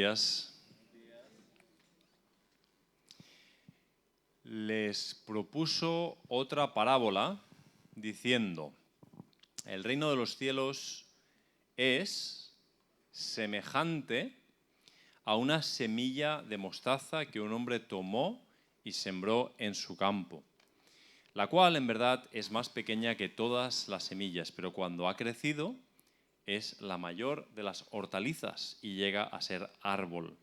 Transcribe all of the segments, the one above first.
Días. Les propuso otra parábola diciendo: el reino de los cielos es semejante a una semilla de mostaza que un hombre tomó y sembró en su campo, la cual en verdad es más pequeña que todas las semillas, pero cuando ha crecido es la mayor de las hortalizas y llega a ser árbol,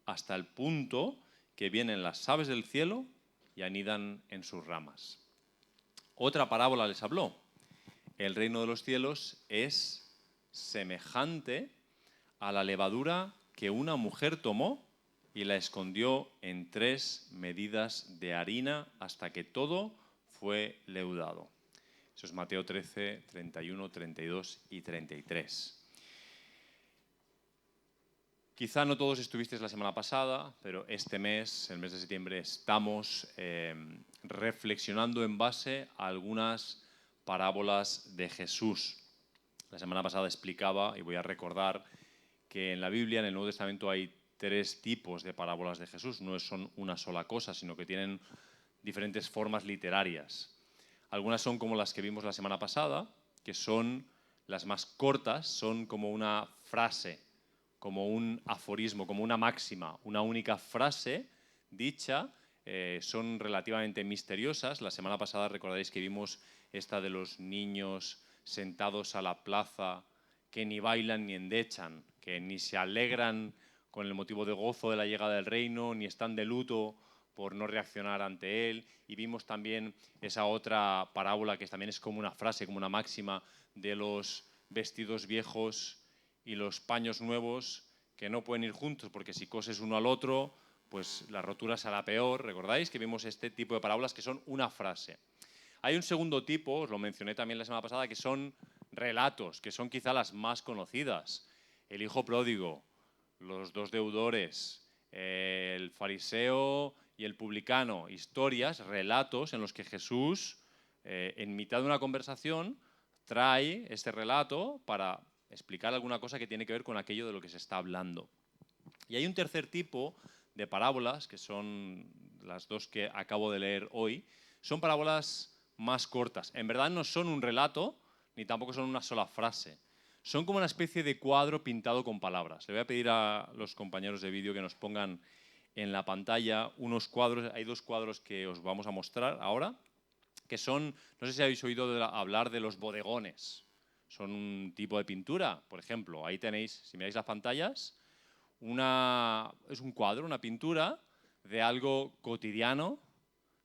hasta el punto que vienen las aves del cielo y anidan en sus ramas. Otra parábola les habló: el reino de los cielos es semejante a la levadura que una mujer tomó y la escondió en 3 medidas de harina hasta que todo fue leudado. Eso es Mateo 13, 31, 32 y 33. Quizá no todos estuvisteis la semana pasada, pero este mes, el mes de septiembre, estamos reflexionando en base a algunas parábolas de Jesús. La semana pasada explicaba, y voy a recordar, que en la Biblia, en el Nuevo Testamento, hay 3 tipos de parábolas de Jesús. No son una sola cosa, sino que tienen diferentes formas literarias. Algunas son como las que vimos la semana pasada, que son las más cortas, son como una frase, como un aforismo, como una máxima, una única frase dicha. Son relativamente misteriosas. La semana pasada recordaréis que vimos esta de los niños sentados a la plaza que ni bailan ni endechan, que ni se alegran con el motivo de gozo de la llegada del reino, ni están de luto por no reaccionar ante él. Y vimos también esa otra parábola que también es como una frase, como una máxima, de los vestidos viejos y los paños nuevos, que no pueden ir juntos porque si coses uno al otro, pues la rotura será peor. ¿Recordáis que vimos este tipo de parábolas que son una frase? Hay un segundo tipo, os lo mencioné también la semana pasada, que son relatos, que son quizá las más conocidas. El hijo pródigo, los 2 deudores, el fariseo y el publicano. Historias, relatos en los que Jesús, en mitad de una conversación, trae este relato para explicar alguna cosa que tiene que ver con aquello de lo que se está hablando. Y hay un tercer tipo de parábolas, que son las 2 que acabo de leer hoy. Son parábolas más cortas. En verdad no son un relato, ni tampoco son una sola frase. Son como una especie de cuadro pintado con palabras. Le voy a pedir a los compañeros de vídeo que nos pongan en la pantalla unos cuadros. Hay 2 cuadros que os vamos a mostrar ahora, que son, no sé si habéis oído hablar de los bodegones. Son un tipo de pintura, por ejemplo. Ahí tenéis, si miráis las pantallas, es un cuadro, una pintura de algo cotidiano,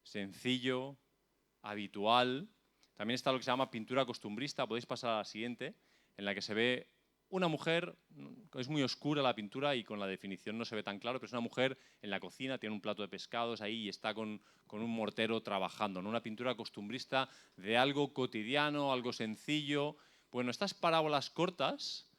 sencillo, habitual. También está lo que se llama pintura costumbrista. Podéis pasar a la siguiente, en la que se ve una mujer. Es muy oscura la pintura y con la definición no se ve tan claro, pero es una mujer en la cocina, tiene un plato de pescados ahí y está con un mortero trabajando, ¿no? Una pintura costumbrista de algo cotidiano, algo sencillo. Bueno, estas parábolas cortas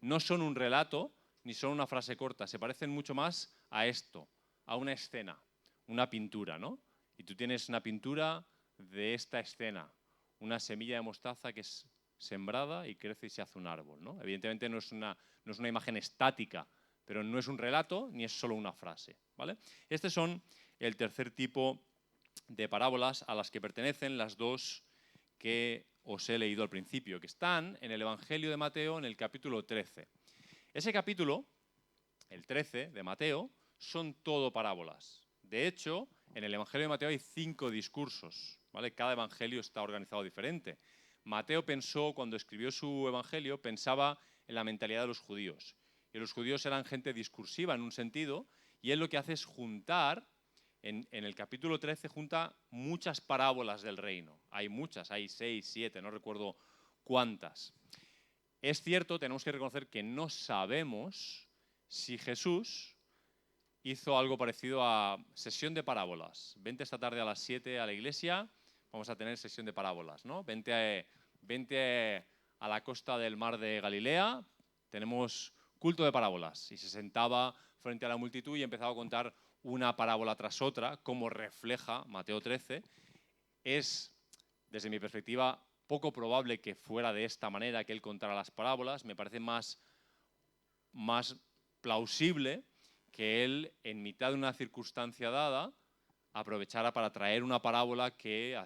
no son un relato ni son una frase corta, se parecen mucho más a esto, a una escena, una pintura, ¿no? Y tú tienes una pintura de esta escena, una semilla de mostaza que es sembrada y crece y se hace un árbol, ¿no? Evidentemente no es una imagen estática, pero no es un relato ni es solo una frase, ¿vale? Estos son el tercer tipo de parábolas a las que pertenecen las 2 que os he leído al principio, que están en el Evangelio de Mateo en el capítulo 13. Ese capítulo, el 13 de Mateo, son todo parábolas. De hecho, en el Evangelio de Mateo hay 5 discursos, ¿vale? Cada evangelio está organizado diferente. Mateo pensó, cuando escribió su evangelio, pensaba en la mentalidad de los judíos. Y los judíos eran gente discursiva en un sentido, y él lo que hace es juntar, en el capítulo 13, junta muchas parábolas del reino. Hay muchas, hay 6, 7, no recuerdo cuántas. Es cierto, tenemos que reconocer que no sabemos si Jesús hizo algo parecido a sesión de parábolas. Vente esta tarde a las 7 a la iglesia, vamos a tener sesión de parábolas, ¿no? Vente a la costa del mar de Galilea, tenemos culto de parábolas. Y se sentaba frente a la multitud y empezaba a contar una parábola tras otra, como refleja Mateo 13. Es, desde mi perspectiva, poco probable que fuera de esta manera que él contara las parábolas. Me parece más plausible que él, en mitad de una circunstancia dada, aprovechara para traer una parábola que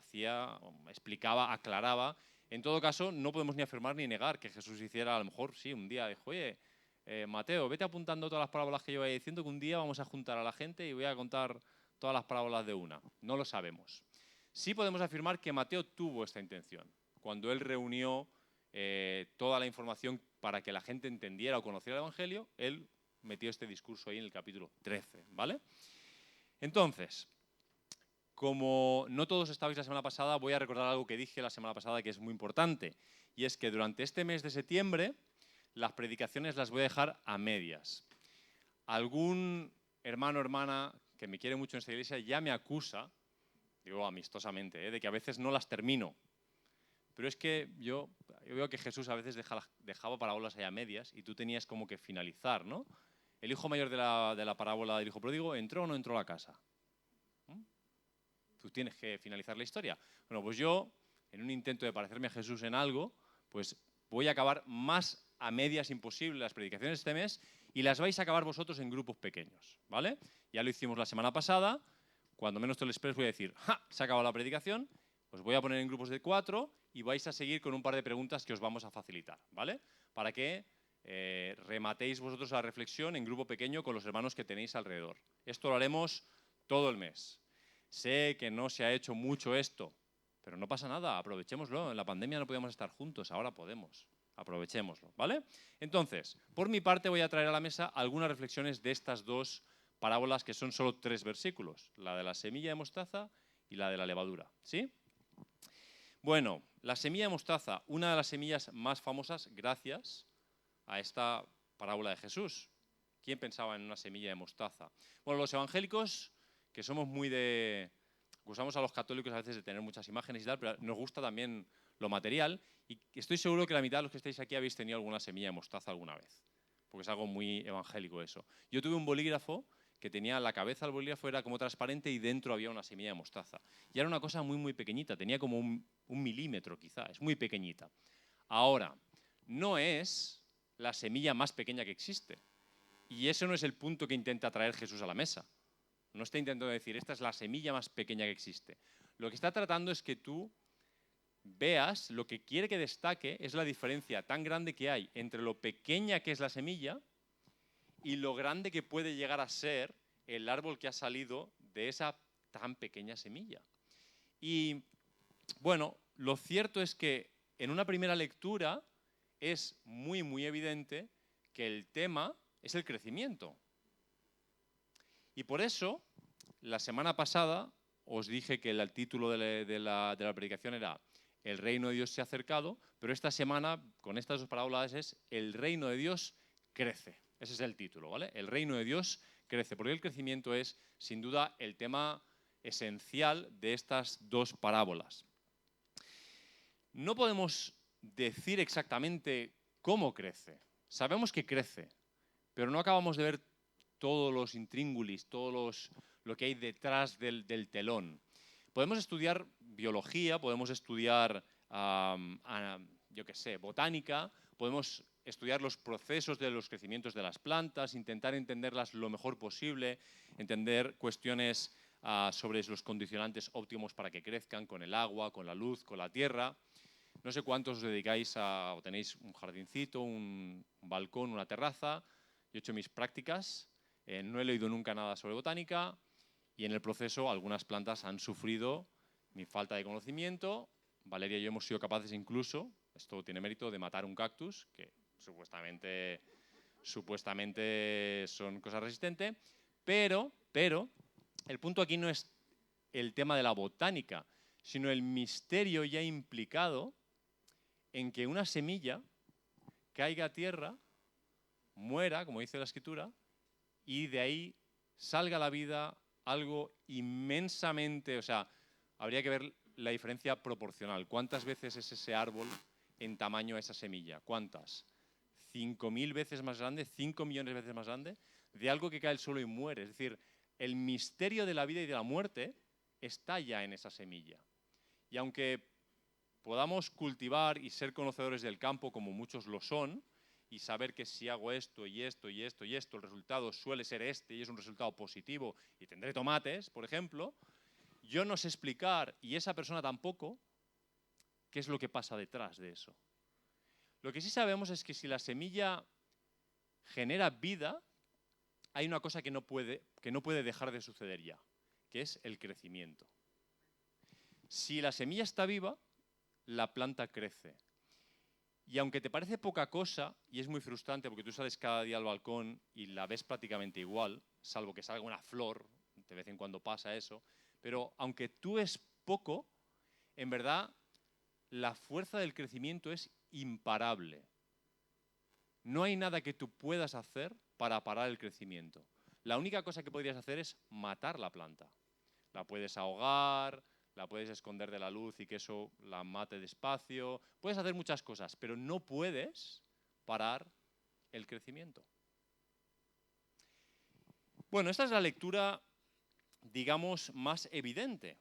explicaba, aclaraba. En todo caso, no podemos ni afirmar ni negar que Jesús hiciera, a lo mejor, sí, un día dijo, oye, Mateo, vete apuntando todas las parábolas que yo vaya diciendo, que un día vamos a juntar a la gente y voy a contar todas las parábolas de una. No lo sabemos. Sí podemos afirmar que Mateo tuvo esta intención. Cuando él reunió toda la información para que la gente entendiera o conociera el Evangelio, él metió este discurso ahí en el capítulo 13, ¿vale? Entonces, como no todos estabais la semana pasada, voy a recordar algo que dije la semana pasada que es muy importante, y es que durante este mes de septiembre las predicaciones las voy a dejar a medias. Algún hermano o hermana que me quiere mucho en esta iglesia ya me acusa, digo amistosamente, de que a veces no las termino. Pero es que yo veo que Jesús a veces dejaba parábolas ahí a medias y tú tenías como que finalizar, ¿no? El hijo mayor de la parábola del hijo pródigo, ¿entró o no entró a la casa? Tú tienes que finalizar la historia. Bueno, pues yo, en un intento de parecerme a Jesús en algo, pues voy a acabar más a medias imposible las predicaciones este mes y las vais a acabar vosotros en grupos pequeños, ¿vale? Ya lo hicimos la semana pasada, cuando menos te lo esperes voy a decir, ¡ja! Se ha acabado la predicación, os voy a poner en grupos de 4 y vais a seguir con un par de preguntas que os vamos a facilitar, ¿vale? Para que rematéis vosotros la reflexión en grupo pequeño con los hermanos que tenéis alrededor. Esto lo haremos todo el mes. Sé que no se ha hecho mucho esto, pero no pasa nada, aprovechémoslo. En la pandemia no podíamos estar juntos, ahora podemos. Aprovechémoslo, ¿vale? Entonces, por mi parte voy a traer a la mesa algunas reflexiones de estas dos parábolas que son solo 3 versículos, la de la semilla de mostaza y la de la levadura, ¿sí? Bueno, la semilla de mostaza, una de las semillas más famosas gracias a esta parábola de Jesús. ¿Quién pensaba en una semilla de mostaza? Bueno, los evangélicos, que somos muy de... Acusamos a los católicos a veces de tener muchas imágenes y tal, pero nos gusta también lo material y estoy seguro que la mitad de los que estáis aquí habéis tenido alguna semilla de mostaza alguna vez, porque es algo muy evangélico eso. Yo tuve un bolígrafo que tenía la cabeza del bolígrafo era como transparente y dentro había una semilla de mostaza. Y era una cosa muy, muy pequeñita, tenía como un milímetro quizá, es muy pequeñita. Ahora, no es la semilla más pequeña que existe. Y eso no es el punto que intenta traer Jesús a la mesa. No está intentando decir, esta es la semilla más pequeña que existe. Lo que está tratando es que tú veas, lo que quiere que destaque es la diferencia tan grande que hay entre lo pequeña que es la semilla y lo grande que puede llegar a ser el árbol que ha salido de esa tan pequeña semilla. Y bueno, lo cierto es que en una primera lectura es muy, muy evidente que el tema es el crecimiento. Y por eso, la semana pasada os dije que el título de la predicación era El reino de Dios se ha acercado, pero esta semana, con estas dos parábolas, es El reino de Dios crece. Ese es el título, ¿vale? El reino de Dios crece, porque el crecimiento es, sin duda, el tema esencial de estas dos parábolas. No podemos decir exactamente cómo crece. Sabemos que crece, pero no acabamos de ver todos los intríngulis, lo que hay detrás del telón. Podemos estudiar biología, podemos estudiar, yo qué sé, botánica, podemos estudiar los procesos de los crecimientos de las plantas, intentar entenderlas lo mejor posible, entender cuestiones sobre los condicionantes óptimos para que crezcan, con el agua, con la luz, con la tierra. No sé cuántos os dedicáis o tenéis un jardincito, un balcón, una terraza. Yo he hecho mis prácticas, no he leído nunca nada sobre botánica y en el proceso algunas plantas han sufrido mi falta de conocimiento. Valeria y yo hemos sido capaces incluso, esto tiene mérito, de matar un cactus, que supuestamente son cosas resistentes, pero el punto aquí no es el tema de la botánica, sino el misterio ya implicado en que una semilla caiga a tierra, muera, como dice la Escritura, y de ahí salga a la vida algo inmensamente, o sea, habría que ver la diferencia proporcional. ¿Cuántas veces es ese árbol en tamaño a esa semilla? ¿Cuántas? 5.000 veces más grande, 5 millones de veces más grande, de algo que cae al suelo y muere. Es decir, el misterio de la vida y de la muerte está ya en esa semilla. Y aunque podamos cultivar y ser conocedores del campo como muchos lo son, y saber que si hago esto y esto y esto y esto, el resultado suele ser este y es un resultado positivo y tendré tomates, por ejemplo, yo no sé explicar, y esa persona tampoco, qué es lo que pasa detrás de eso. Lo que sí sabemos es que si la semilla genera vida, hay una cosa que no puede dejar de suceder ya, que es el crecimiento. Si la semilla está viva, la planta crece. Y aunque te parece poca cosa, y es muy frustrante porque tú sales cada día al balcón y la ves prácticamente igual, salvo que salga una flor, de vez en cuando pasa eso, pero aunque tú es poco, en verdad la fuerza del crecimiento es imparable. No hay nada que tú puedas hacer para parar el crecimiento. La única cosa que podrías hacer es matar la planta. La puedes ahogar, la puedes esconder de la luz y que eso la mate despacio. Puedes hacer muchas cosas, pero no puedes parar el crecimiento. Bueno, esta es la lectura, digamos, más evidente.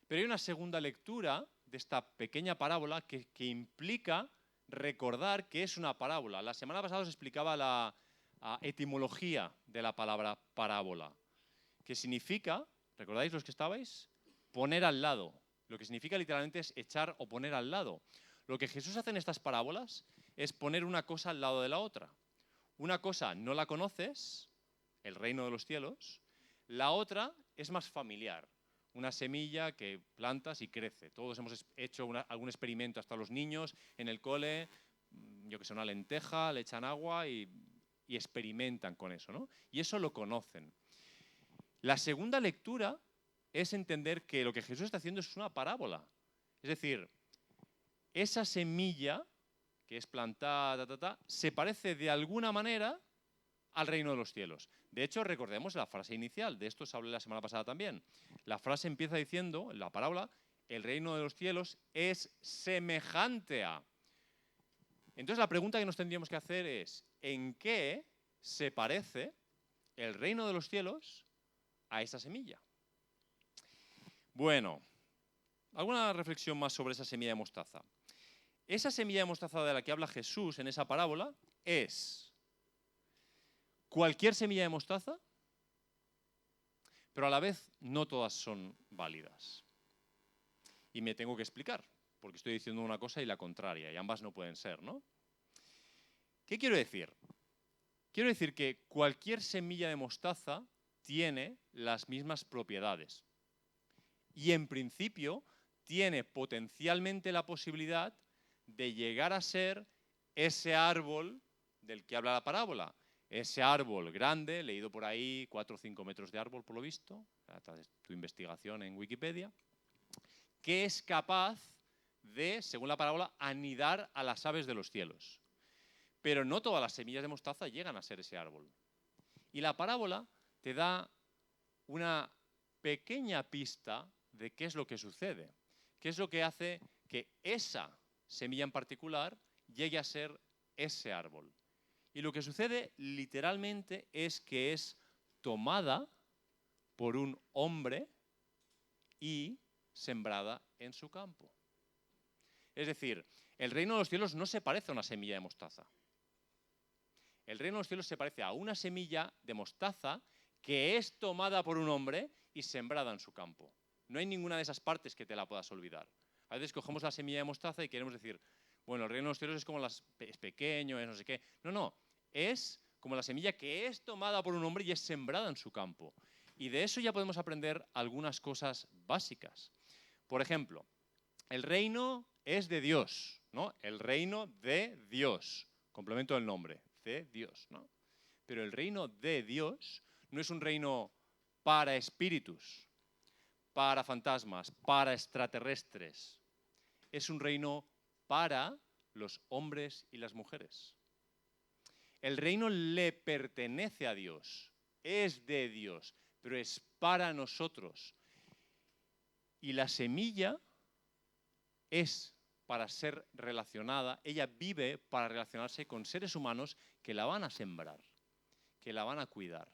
Pero hay una segunda lectura de esta pequeña parábola que implica recordar que es una parábola. La semana pasada os explicaba la etimología de la palabra parábola, que significa, ¿recordáis los que estabais? Poner al lado. Lo que significa literalmente es echar o poner al lado. Lo que Jesús hace en estas parábolas es poner una cosa al lado de la otra. Una cosa no la conoces, el reino de los cielos, la otra es más familiar. Una semilla que plantas y crece. Todos hemos hecho algún experimento, hasta los niños en el cole, yo que sé, una lenteja, le echan agua y experimentan con eso, ¿no? Y eso lo conocen. La segunda lectura es entender que lo que Jesús está haciendo es una parábola. Es decir, esa semilla que es plantada, se parece de alguna manera al reino de los cielos. De hecho, recordemos la frase inicial, de esto os hablé la semana pasada también. La frase empieza diciendo, en la parábola, el reino de los cielos es semejante a. Entonces la pregunta que nos tendríamos que hacer es, ¿en qué se parece el reino de los cielos a esa semilla? Bueno, alguna reflexión más sobre esa semilla de mostaza. Esa semilla de mostaza de la que habla Jesús en esa parábola es cualquier semilla de mostaza, pero a la vez no todas son válidas. Y me tengo que explicar, porque estoy diciendo una cosa y la contraria, y ambas no pueden ser, ¿no? ¿Qué quiero decir? Quiero decir que cualquier semilla de mostaza tiene las mismas propiedades. Y en principio tiene potencialmente la posibilidad de llegar a ser ese árbol del que habla la parábola. Ese árbol grande, leído por ahí, 4 o 5 metros de árbol por lo visto, tu investigación en Wikipedia, que es capaz de, según la parábola, anidar a las aves de los cielos. Pero no todas las semillas de mostaza llegan a ser ese árbol. Y la parábola te da una pequeña pista de qué es lo que sucede, qué es lo que hace que esa semilla en particular llegue a ser ese árbol. Y lo que sucede literalmente es que es tomada por un hombre y sembrada en su campo. Es decir, el reino de los cielos no se parece a una semilla de mostaza. El reino de los cielos se parece a una semilla de mostaza que es tomada por un hombre y sembrada en su campo. No hay ninguna de esas partes que te la puedas olvidar. A veces cogemos la semilla de mostaza y queremos decir, bueno, el reino de los cielos es como es pequeño, es no sé qué. No, es como la semilla que es tomada por un hombre y es sembrada en su campo. Y de eso ya podemos aprender algunas cosas básicas. Por ejemplo, el reino es de Dios, ¿no? El reino de Dios. Complemento del nombre, de Dios, ¿no? Pero el reino de Dios no es un reino para espíritus, para fantasmas, para extraterrestres. Es un reino para los hombres y las mujeres. El reino le pertenece a Dios, es de Dios, pero es para nosotros. Y la semilla es para ser relacionada, ella vive para relacionarse con seres humanos que la van a sembrar, que la van a cuidar,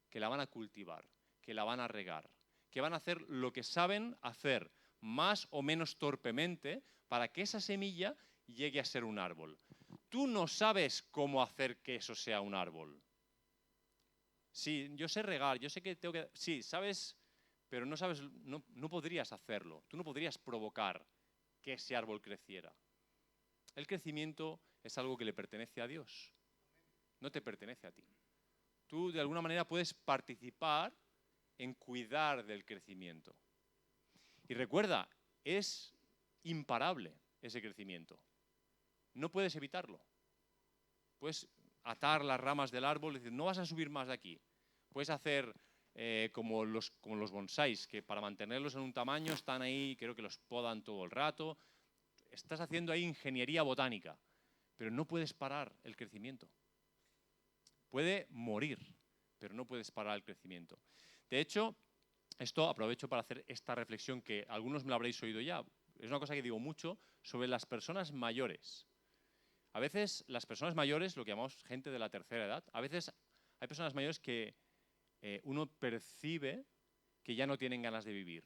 que la van a cultivar, que la van a regar, que van a hacer lo que saben hacer, más o menos torpemente, para que esa semilla llegue a ser un árbol. tú no sabes cómo hacer que eso sea un árbol. Sí, yo sé regar, yo sé que tengo que... Sí, sabes, pero no sabes, no podrías hacerlo. Tú no podrías provocar que ese árbol creciera. El crecimiento es algo que le pertenece a Dios, no te pertenece a ti. Tú de alguna manera puedes participar en cuidar del crecimiento. Y recuerda, es imparable ese crecimiento. No puedes evitarlo. Puedes atar las ramas del árbol y decir, no vas a subir más de aquí. Puedes hacer como los bonsáis, que para mantenerlos en un tamaño están ahí, creo que los podan todo el rato. Estás haciendo ahí ingeniería botánica, pero no puedes parar el crecimiento. Puede morir, pero no puedes parar el crecimiento. De hecho, esto aprovecho para hacer esta reflexión que algunos me la habréis oído ya. Es una cosa que digo mucho sobre las personas mayores. A veces las personas mayores, lo que llamamos gente de la tercera edad, a veces hay personas mayores que uno percibe que ya no tienen ganas de vivir.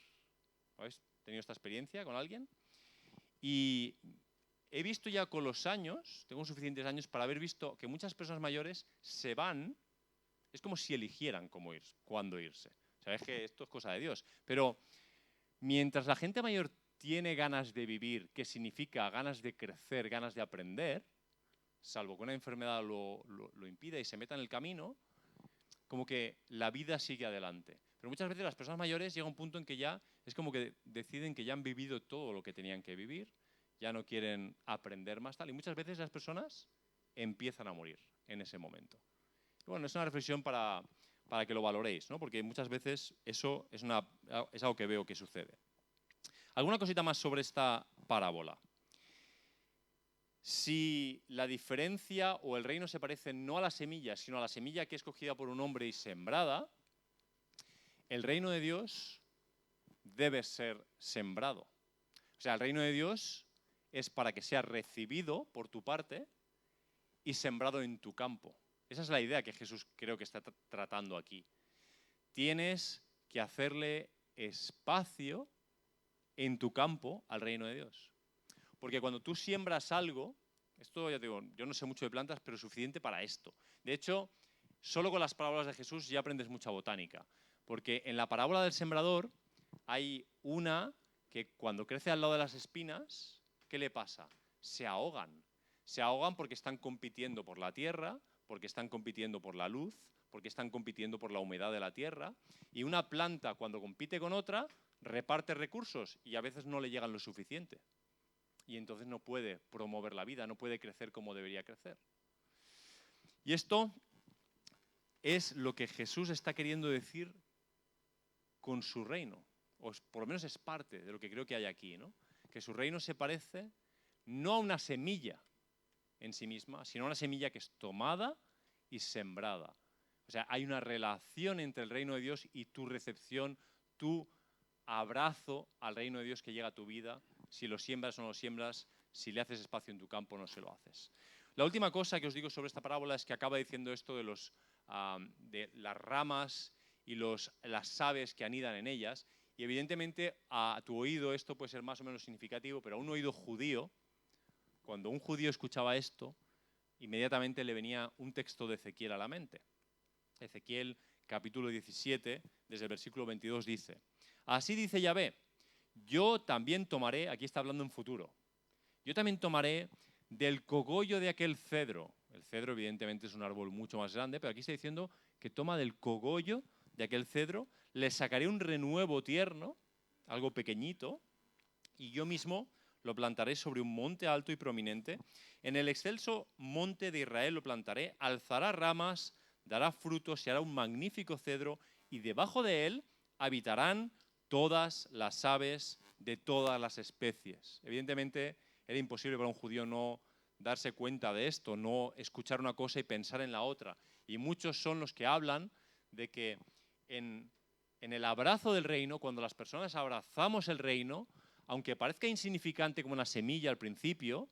¿Habéis tenido esta experiencia con alguien? Y he visto ya con los años, tengo suficientes años para haber visto que muchas personas mayores se van, es como si eligieran cuándo irse. Sabes que esto es cosa de Dios. Pero mientras la gente mayor tiene ganas de vivir, que significa ganas de crecer, ganas de aprender, salvo que una enfermedad lo impida y se meta en el camino, como que la vida sigue adelante. Pero muchas veces las personas mayores llega un punto en que ya es como que deciden que ya han vivido todo lo que tenían que vivir, ya no quieren aprender más tal, y muchas veces las personas empiezan a morir en ese momento. Y bueno, es una reflexión para que lo valoréis, ¿no? Porque muchas veces eso es algo que veo que sucede. ¿Alguna cosita más sobre esta parábola? Si la diferencia o el reino se parece no a la semilla, sino a la semilla que es cogida por un hombre y sembrada, el reino de Dios debe ser sembrado. O sea, el reino de Dios es para que sea recibido por tu parte y sembrado en tu campo. Esa es la idea que Jesús creo que está tratando aquí. Tienes que hacerle espacio en tu campo al reino de Dios. Porque cuando tú siembras algo, esto ya te digo, yo no sé mucho de plantas, pero es suficiente para esto. De hecho, solo con las parábolas de Jesús ya aprendes mucha botánica. Porque en la parábola del sembrador hay una que cuando crece al lado de las espinas, ¿qué le pasa? Se ahogan. Se ahogan porque están compitiendo por la tierra, porque están compitiendo por la luz, porque están compitiendo por la humedad de la tierra. Y una planta, cuando compite con otra, reparte recursos y a veces no le llegan lo suficiente. Y entonces no puede promover la vida, no puede crecer como debería crecer. Y esto es lo que Jesús está queriendo decir con su reino, o por lo menos es parte de lo que creo que hay aquí, ¿no? Que su reino se parece no a una semilla en sí misma, sino a una semilla que es tomada y sembrada. O sea, hay una relación entre el reino de Dios y tu recepción, tu abrazo al reino de Dios que llega a tu vida, si lo siembras o no lo siembras, si le haces espacio en tu campo o no se lo haces. La última cosa que os digo sobre esta parábola es que acaba diciendo esto de las ramas y las aves que anidan en ellas, y evidentemente a tu oído esto puede ser más o menos significativo, pero a un oído judío, cuando un judío escuchaba esto, inmediatamente le venía un texto de Ezequiel a la mente. Ezequiel capítulo 17, desde el versículo 22 dice: así dice Yahvé, yo también tomaré, aquí está hablando en futuro, yo también tomaré del cogollo de aquel cedro. El cedro evidentemente es un árbol mucho más grande, pero aquí está diciendo que toma del cogollo de aquel cedro, le sacaré un renuevo tierno, algo pequeñito, y yo mismo lo plantaré sobre un monte alto y prominente. En el excelso monte de Israel lo plantaré, alzará ramas, dará frutos y hará un magnífico cedro, y debajo de él habitarán todas las aves de todas las especies. Evidentemente era imposible para un judío no darse cuenta de esto, no escuchar una cosa y pensar en la otra. Y muchos son los que hablan de que en el abrazo del reino, cuando las personas abrazamos el reino, aunque parezca insignificante como una semilla al principio,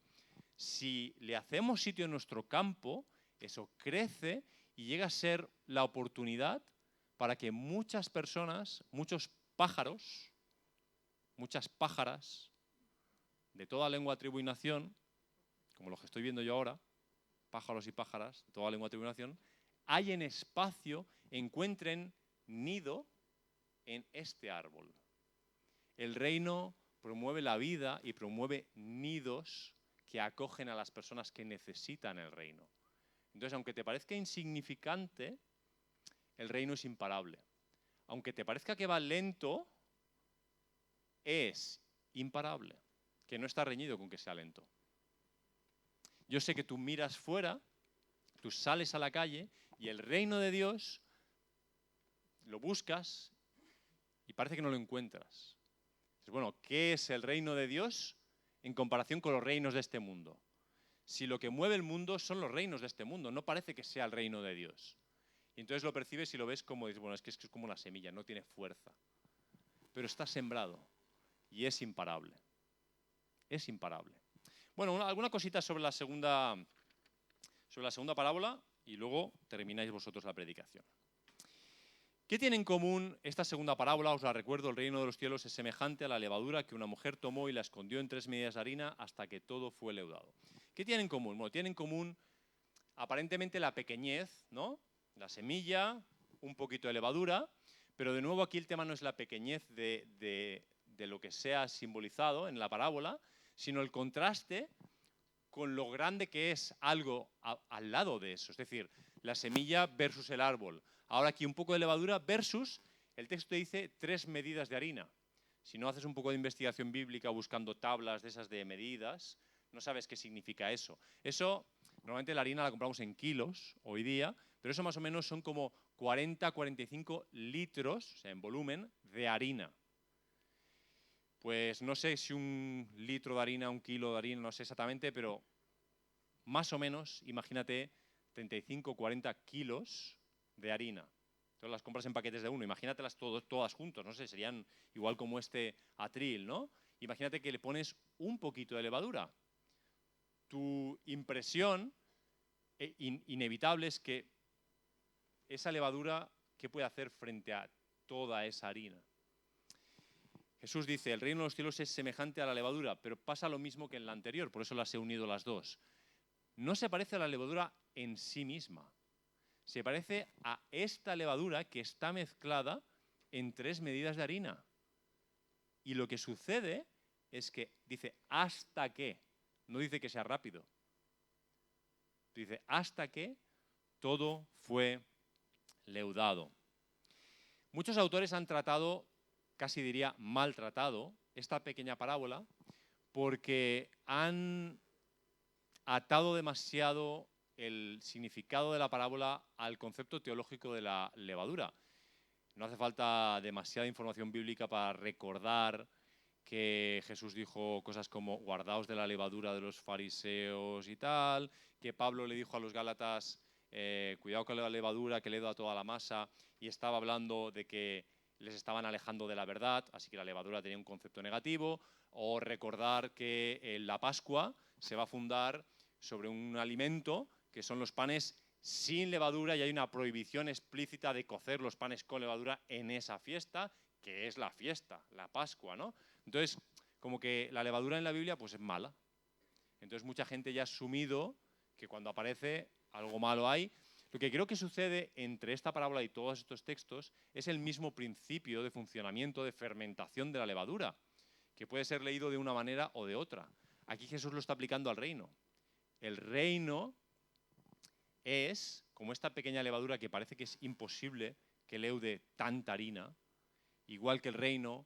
si le hacemos sitio en nuestro campo, eso crece y llega a ser la oportunidad para que muchas personas, muchos pájaros, muchas pájaras de toda lengua, tribu y nación, como los que estoy viendo yo ahora, pájaros y pájaras, de toda lengua de tribulación, hallen espacio, encuentren nido en este árbol. El reino promueve la vida y promueve nidos que acogen a las personas que necesitan el reino. Entonces, aunque te parezca insignificante, el reino es imparable. Aunque te parezca que va lento, es imparable, que no está reñido con que sea lento. Yo sé que tú miras fuera, tú sales a la calle y el reino de Dios lo buscas y parece que no lo encuentras. Bueno, ¿qué es el reino de Dios en comparación con los reinos de este mundo? Si lo que mueve el mundo son los reinos de este mundo, no parece que sea el reino de Dios. Y entonces lo percibes y lo ves como, dices, bueno, es que es como una semilla, no tiene fuerza. Pero está sembrado y es imparable. Es imparable. Bueno, alguna cosita sobre la segunda parábola y luego termináis vosotros la predicación. ¿Qué tiene en común esta segunda parábola? Os la recuerdo, el reino de los cielos es semejante a la levadura que una mujer tomó y la escondió en 3 medidas de harina hasta que todo fue leudado. ¿Qué tiene en común? Bueno, tiene en común aparentemente la pequeñez, ¿no? La semilla, un poquito de levadura, pero de nuevo aquí el tema no es la pequeñez de lo que sea simbolizado en la parábola, sino el contraste con lo grande que es algo al lado de eso, es decir, la semilla versus el árbol. Ahora aquí un poco de levadura versus, el texto dice 3 medidas de harina. Si no haces un poco de investigación bíblica buscando tablas de esas de medidas, no sabes qué significa eso. Eso, normalmente la harina la compramos en kilos hoy día, pero eso más o menos son como 40-45 litros, o sea, en volumen, de harina. Pues no sé si 1 litro de harina, 1 kilo de harina, no sé exactamente, pero más o menos, imagínate, 35-40 kilos de harina. Entonces las compras en paquetes de 1, imagínatelas todas juntas, no sé, serían igual como este atril, ¿no? Imagínate que le pones un poquito de levadura. Tu impresión inevitable es que esa levadura, ¿qué puede hacer frente a toda esa harina? Jesús dice, el reino de los cielos es semejante a la levadura, pero pasa lo mismo que en la anterior, por eso las he unido las dos. No se parece a la levadura en sí misma, se parece a esta levadura que está mezclada en 3 medidas de harina. Y lo que sucede es que dice hasta que, no dice que sea rápido, dice hasta que todo fue leudado. Muchos autores han tratado, casi diría maltratado, esta pequeña parábola porque han atado demasiado el significado de la parábola al concepto teológico de la levadura. No hace falta demasiada información bíblica para recordar que Jesús dijo cosas como guardaos de la levadura de los fariseos y tal, que Pablo le dijo a los gálatas cuidado con la levadura que le da a toda la masa, y estaba hablando de que les estaban alejando de la verdad, así que la levadura tenía un concepto negativo, o recordar que la Pascua se va a fundar sobre un alimento que son los panes sin levadura y hay una prohibición explícita de cocer los panes con levadura en esa fiesta, que es la fiesta, la Pascua, ¿no? Entonces, como que la levadura en la Biblia pues es mala. Entonces mucha gente ya ha asumido que cuando aparece algo malo hay. Lo que creo que sucede entre esta parábola y todos estos textos es el mismo principio de funcionamiento, de fermentación de la levadura, que puede ser leído de una manera o de otra. Aquí Jesús lo está aplicando al reino. El reino es como esta pequeña levadura que parece que es imposible que leude tanta harina, igual que el reino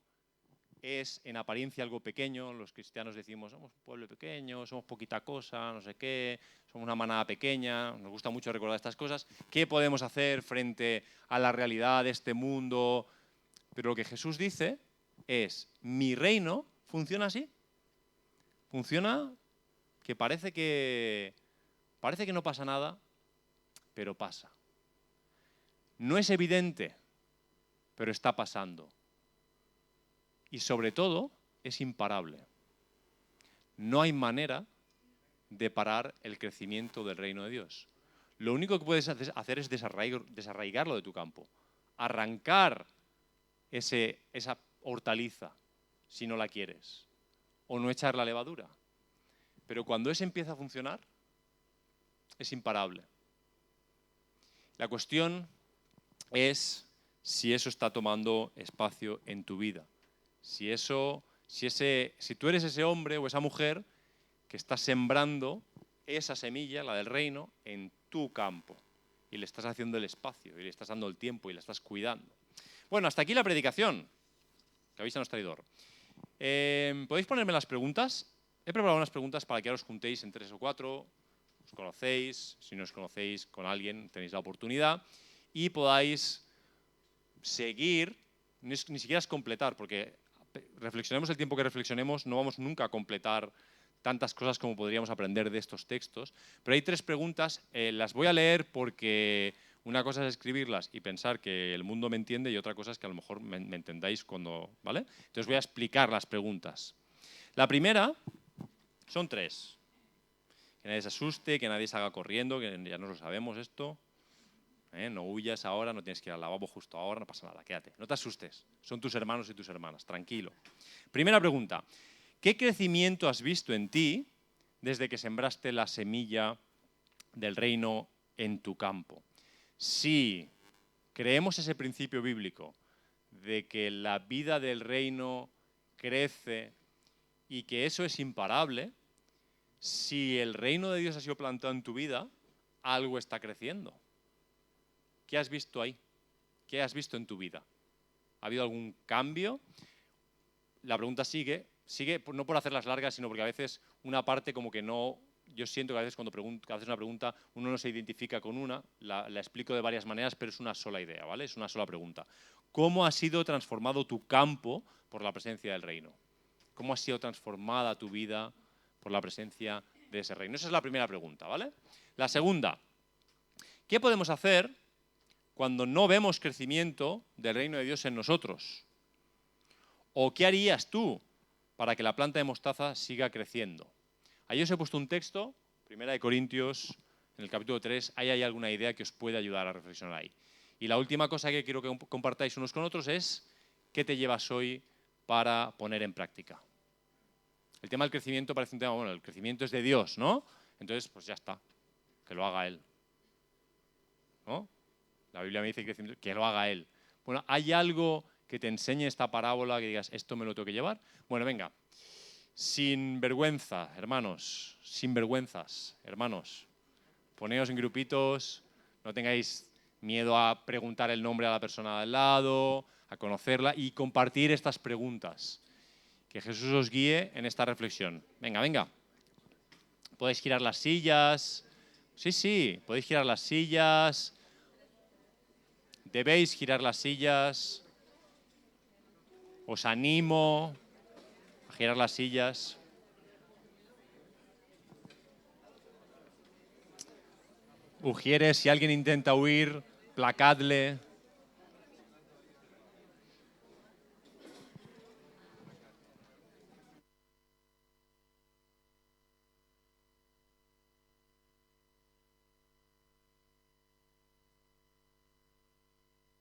es en apariencia algo pequeño. Los cristianos decimos, somos un pueblo pequeño, somos poquita cosa, no sé qué, somos una manada pequeña, nos gusta mucho recordar estas cosas. ¿Qué podemos hacer frente a la realidad de este mundo? Pero lo que Jesús dice es, mi reino funciona así. Funciona que parece que no pasa nada, pero pasa. No es evidente, pero está pasando. Y sobre todo, es imparable. No hay manera de parar el crecimiento del reino de Dios. Lo único que puedes hacer es desarraigarlo de tu campo. Arrancar esa hortaliza, si no la quieres. O no echar la levadura. Pero cuando eso empieza a funcionar, es imparable. La cuestión es si eso está tomando espacio en tu vida. Si tú eres ese hombre o esa mujer que está sembrando esa semilla, la del reino, en tu campo. Y le estás haciendo el espacio, y le estás dando el tiempo, y la estás cuidando. Bueno, hasta aquí la predicación. Que avisa no es traidor. ¿Podéis ponerme las preguntas? He preparado unas preguntas para que ahora os juntéis en 3 o 4, os conocéis, si no os conocéis con alguien tenéis la oportunidad, y podáis seguir, ni siquiera es completar, porque reflexionemos el tiempo que reflexionemos, no vamos nunca a completar tantas cosas como podríamos aprender de estos textos, pero hay 3 preguntas, las voy a leer porque una cosa es escribirlas y pensar que el mundo me entiende y otra cosa es que a lo mejor me entendáis cuando, ¿vale? Entonces voy a explicar las preguntas. La primera son 3. Que nadie se asuste, que nadie salga corriendo, que ya no lo sabemos esto. No huyas ahora, no tienes que ir al lavabo justo ahora, no pasa nada, quédate. No te asustes, son tus hermanos y tus hermanas, tranquilo. Primera pregunta. ¿Qué crecimiento has visto en ti desde que sembraste la semilla del reino en tu campo? Si creemos ese principio bíblico de que la vida del reino crece y que eso es imparable, si el reino de Dios ha sido plantado en tu vida, algo está creciendo. ¿Qué has visto ahí? ¿Qué has visto en tu vida? ¿Ha habido algún cambio? La pregunta sigue no por hacerlas largas, sino porque a veces una parte como que no... Yo siento que a veces cuando haces una pregunta uno no se identifica con una, la explico de varias maneras, pero es una sola idea, ¿vale? Es una sola pregunta. ¿Cómo ha sido transformado tu campo por la presencia del reino? ¿Cómo ha sido transformada tu vida por la presencia de ese reino? Esa es la primera pregunta, ¿vale? La segunda, ¿qué podemos hacer cuando no vemos crecimiento del reino de Dios en nosotros? ¿O qué harías tú para que la planta de mostaza siga creciendo? Ahí os he puesto un texto, 1 Corintios, en el capítulo 3, ahí hay alguna idea que os puede ayudar a reflexionar ahí. Y la última cosa que quiero que compartáis unos con otros es ¿qué te llevas hoy para poner en práctica? El tema del crecimiento parece un tema, bueno, el crecimiento es de Dios, ¿no? Entonces, pues ya está, que lo haga Él, ¿no? La Biblia me dice que lo haga Él. Bueno, ¿hay algo que te enseñe esta parábola que digas, esto me lo tengo que llevar? Bueno, venga. Sin vergüenza, hermanos, sin vergüenzas, hermanos. Poneos en grupitos, no tengáis miedo a preguntar el nombre a la persona de al lado, a conocerla y compartir estas preguntas. Que Jesús os guíe en esta reflexión. Venga, venga. Podéis girar las sillas. Sí, podéis girar las sillas. Debéis girar las sillas. Os animo a girar las sillas. Ujieres, si alguien intenta huir, placadle.